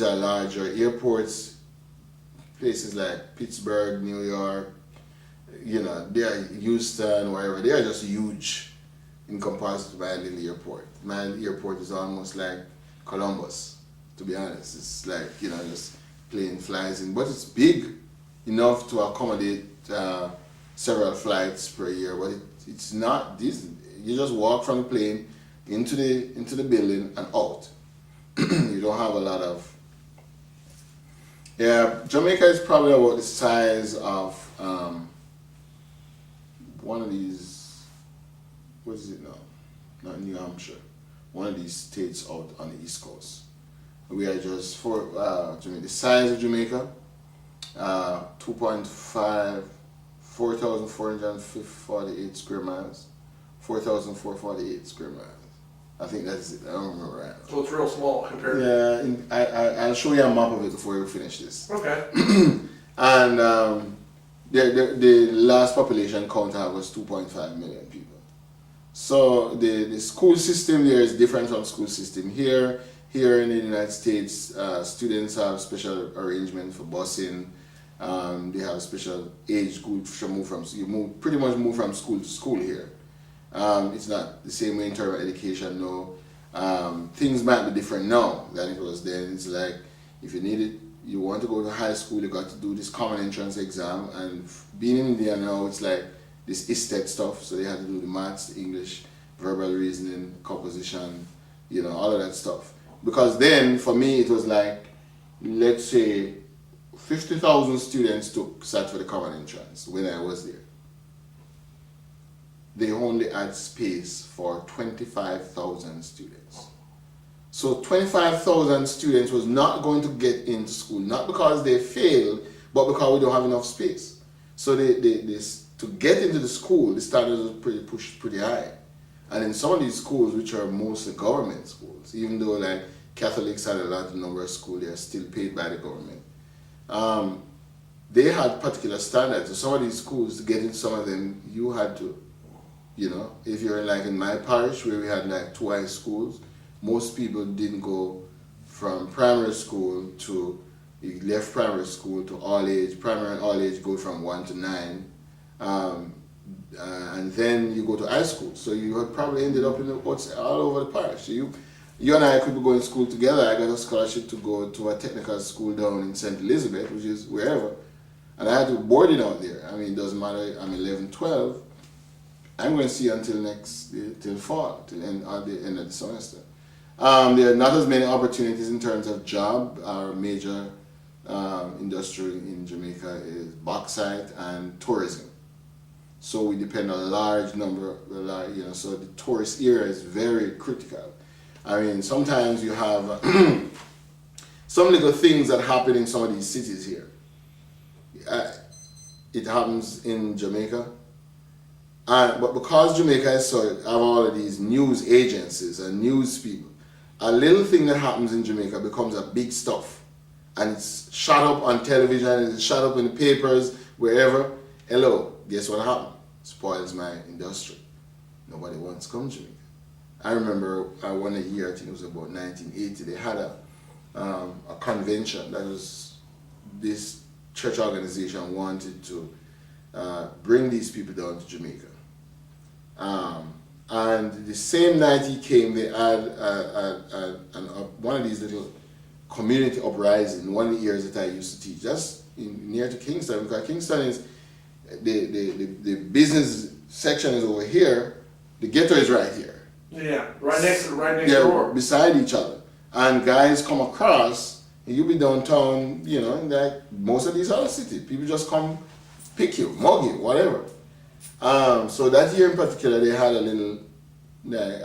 are larger. Airports, places like Pittsburgh, New York, they are Houston, wherever, they are just huge in comparison to my little airport. My airport is almost like Columbus, to be honest. It's like, just plane flies in, but it's big enough to accommodate several flights per year. But it's not this. You just walk from the plane into the building and out. You don't have a lot of. Yeah, Jamaica is probably about the size of one of these. What is it now? Not New Hampshire. One of these states out on the East Coast. We are just the size of Jamaica, 2.5, 4,448 square miles, 4,448 square miles. I think that's it. I don't remember right now. So it's real small compared. Yeah, I'll show you a map of it before we finish this. Okay. And the last population count I have was 2.5 million people. So the school system there is different from school system here. Here in the United States, students have special arrangement for busing. They have special age group pretty much move from school to school here. It's not the same way in terms of education. No, things might be different now than it was then. It's like if you want to go to high school, you got to do this common entrance exam. And being in India now, it's like this ISTEC stuff. So they had to do the maths, the English, verbal reasoning, composition, all of that stuff. Because then, for me, it was like, let's say, 50,000 students sat for the common entrance when I was there. They only had space for 25,000 students. So 25,000 students was not going to get into school, not because they failed, but because we don't have enough space. So to get into the school, the standards was pushed pretty high. And in some of these schools, which are mostly government schools, even though like Catholics had a large number of schools, they are still paid by the government. They had particular standards. So some of these schools, to get into some of them, you had to, if you're like in my parish where we had like 2 high schools, most people didn't go from primary school to, you left primary school to all age, primary and all age go from 1 to 9. And then you go to high school. So you had probably ended up all over the parish. So you and I could be going to school together. I got a scholarship to go to a technical school down in St. Elizabeth, which is wherever. And I had to boarding out there. I mean, it doesn't matter. I'm 11, 12. I'm going to see you till fall, at the end of the semester. There are not as many opportunities in terms of job. Our major industry in Jamaica is bauxite and tourism. So we depend on a large number, so the tourist area is very critical. I mean, sometimes you have some little things that happen in some of these cities here. It happens in Jamaica. But because Jamaica have all of these news agencies and news people, a little thing that happens in Jamaica becomes a big stuff. And it's shot up on television, it's shot up in the papers, wherever. Hello, guess what happened? Spoils my industry. Nobody wants to come to Jamaica. I remember one year, I think it was about 1980, they had a convention that was, this church organization wanted to bring these people down to Jamaica. And the same night he came, they had one of these little community uprising, one of the years that I used to teach, just near to Kingston, because Kingston is, the business section is over here, the ghetto is right here. Yeah, right next door. Beside each other. And guys come across, and you'll be downtown, like most of these other cities. People just come pick you, mug you, whatever. So that year in particular, they had a little,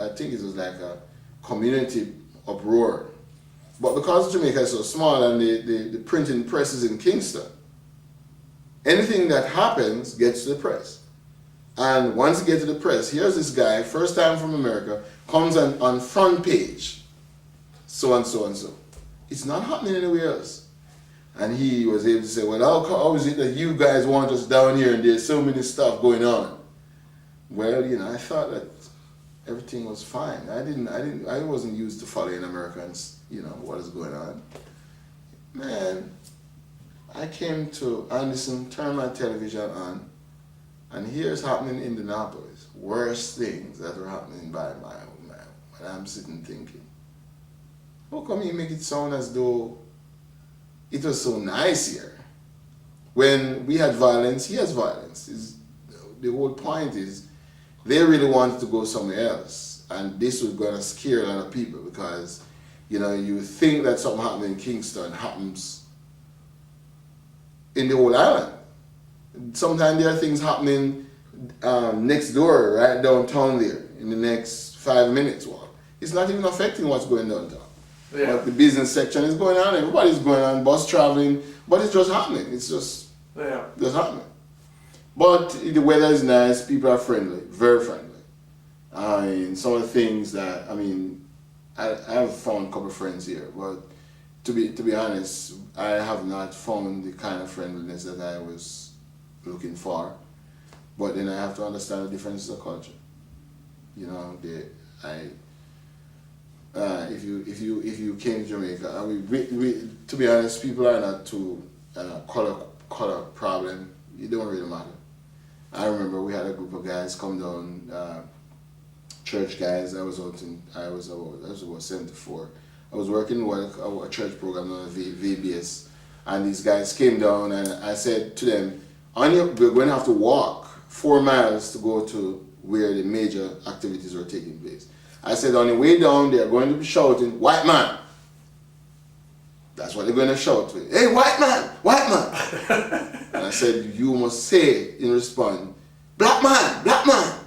I think it was like a community uproar. But because Jamaica is so small and the printing press is in Kingston, anything that happens gets to the press. And once it gets to the press, here's this guy, first time from America, comes on front page, so and so and so. It's not happening anywhere else. And he was able to say, well, how is it that you guys want us down here and there's so many stuff going on? Well, I thought that everything was fine. I wasn't used to following Americans, what is going on. Man, I came to Anderson, turn my television on, and here's happening in Indianapolis. Worst things that are happening by my own man. And I'm sitting thinking, how come you make it sound as though it was so nice here? When we had violence, he has violence. The whole point is they really wanted to go somewhere else. And this was going to scare a lot of people because, you think that something happening in Kingston happens in the whole island. Sometimes there are things happening next door, right downtown there, in the next 5 minutes walk. It's not even affecting what's going downtown. Yeah. But the business section is going on, everybody's going on, bus traveling, but it's just happening. It's just happening. But the weather is nice, people are friendly, very friendly. Some of the things that, I have found a couple of friends here, but to be honest, I have not found the kind of friendliness that I was looking for. But then I have to understand the differences of culture. If you came to Jamaica, to be honest, people are not too color problem. It don't really matter. I remember we had a group of guys come down, church guys. I was about 74. I was working with a church program on V.B.S. and these guys came down and I said to them, we're going to have to walk 4 miles to go to where the major activities are taking place. I said on the way down, they're going to be shouting, "White man." That's what they're going to shout. "Hey, white man, white man." And I said, you must say in response, "Black man, black man."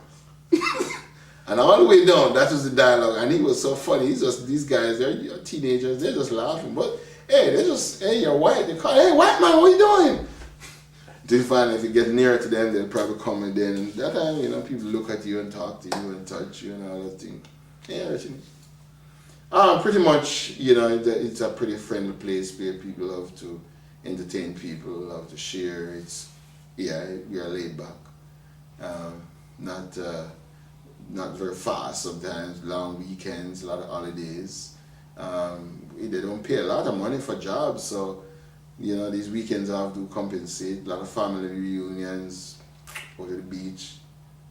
And all the way down, that was the dialogue. And he was so funny. These guys, they're teenagers, they're just laughing. But hey, you're white. They call, "Hey, white man, what are you doing?" Till finally, if you get nearer to them, they'll probably come and then that time, people look at you and talk to you and touch you and all that thing. Yeah, pretty much, it's a pretty friendly place where people love to entertain people, love to share. We are laid back. Not very fast sometimes, long weekends, a lot of holidays. They don't pay a lot of money for jobs, so these weekends I have to compensate. A lot of family reunions, go to the beach.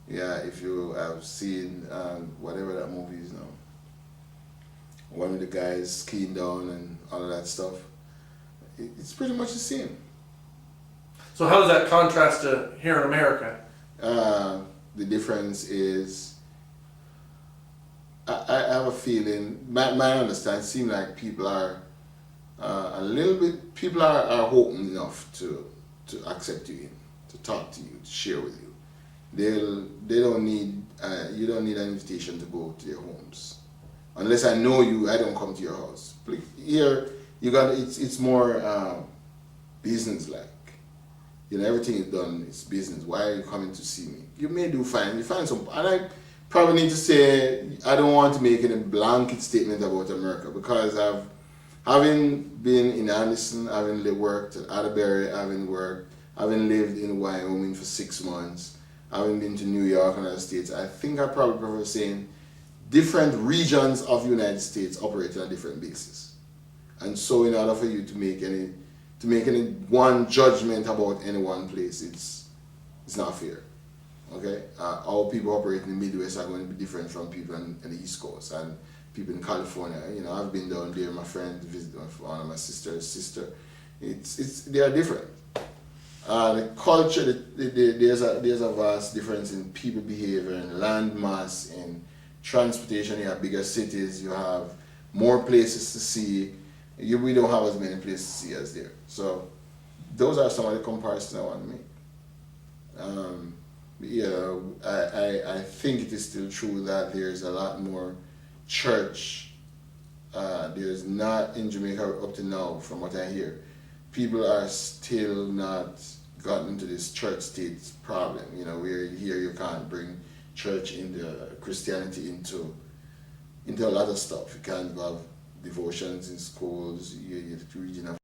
Yeah, if you have seen whatever that movie is now, one of the guys skiing down and all of that stuff, it's pretty much the same. So how does that contrast to here in America? The difference is, I have a feeling, my understanding, it seems like people are people are open enough to accept you, to talk to you, to share with you. They don't need, you don't need an invitation to go to their homes. Unless I know you, I don't come to your house. Here, it's more business-like. Everything is done, it's business. Why are you coming to see me? You may do fine. You find some, and I probably need to say, I don't want to make any blanket statement about America because having been in Anderson, having worked at Atterbury, having lived in Wyoming for 6 months, having been to New York and other states, I think I probably prefer saying different regions of the United States operate on a different basis. And so in order for you to make any one judgment about any one place, it's not fair. Okay? All people operating in the Midwest are going to be different from people in the East Coast and people in California. I've been down there, my friend visited one of my sister's sister. They are different. The culture, there's a vast difference in people behavior and land mass, in transportation. You have bigger cities, you have more places to see. We don't have as many places to see as there. So those are some of the comparisons I want to make. I think it is still true that there's a lot more church. There's not in Jamaica up to now, from what I hear. People are still not gotten into this church state problem. Where here you can't bring church into Christianity into a lot of stuff. You can't have devotions in schools. You're reading